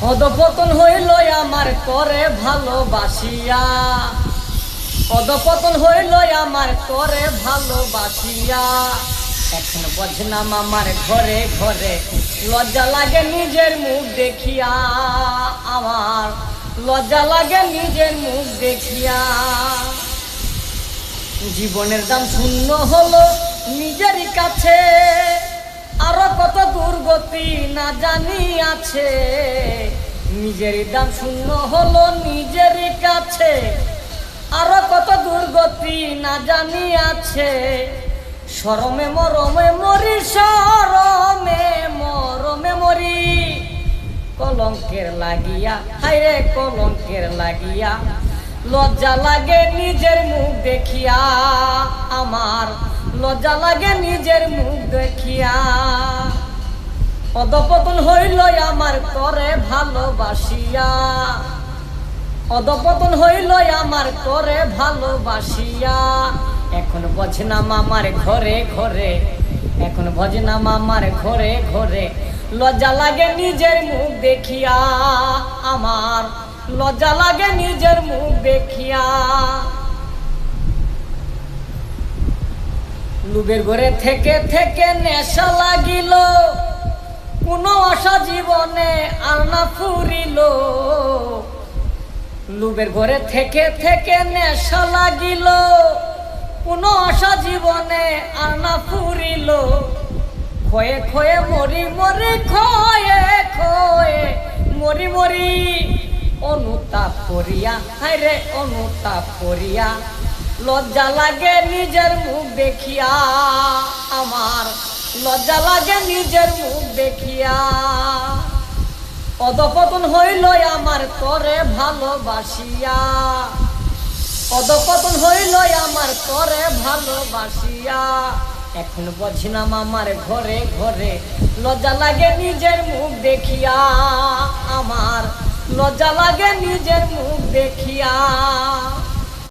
অধপতন হইল আমার তরে ভালোবাসিয়া, অধপতন হইল আমার তরে ভালোবাসিয়া। এখন বজনাম আমার ঘরে ঘরে, লজ্জা লাগে নিজের মুখ দেখিয়া, আমার লজ্জা লাগে নিজের মুখ দেখিয়া। জীবনের দাম শূন্য হলো নিজেরই কাছে, আরো কত দুর্গতি না জানি আছে। নিজেরই দাম শূন্য হলো নিজেরই কাছে, আরো কত দুর্গতি না জানি আছে। শরমে মরমে মরি, শরমে মরমে মরি, কলঙ্কের লাগিয়া, হায়রে কলঙ্কের লাগিয়া। লজ্জা লাগে নিজের মুখ দেখিয়া, আমার লজ্জা লাগে নিজের মুখ দেখিয়া। অধপতন হইল আমার তরে ভালোবাসিয়া, অধপতন হইল আমার তরে ভালোবাসিয়া। এখন বজনাম আমার ঘরে ঘরে, এখন ভজনাম আমার ঘরে ঘরে। লজ্জা লাগে নিজের মুখ দেখিয়া, আমার লজ্জা লাগে নিজের মুখ দেখিয়া। লুবের ঘরে থেকে থেকে নেশা লাগিল, কোনো আশা জীবনে আর না ফুরিল। লুবের ঘরে থেকে থেকে নেশা লাগিল, কোনো আশা জীবনে আর না ফুরিল। খয়ে খয়ে মরি মরি, খয়ে খয়ে মরি মরি, অনুতাপ করিয়া, হায়রে অনুতাপ করিয়া। লজ্জা লাগে নিজের মুখ দেখিয়া, আমার লজ্জা লাগে নিজের মুখ দেখিয়া। অধপতন হইল আমার তরে ভালোবাসিয়া, অধপতন হইল আমার তরে ভালোবাসিয়া। এখন বজনাম আমার ঘরে ঘরে, লজ্জা লাগে নিজের মুখ দেখিয়া, আমার লজ্জা লাগে নিজের মুখ দেখিয়া।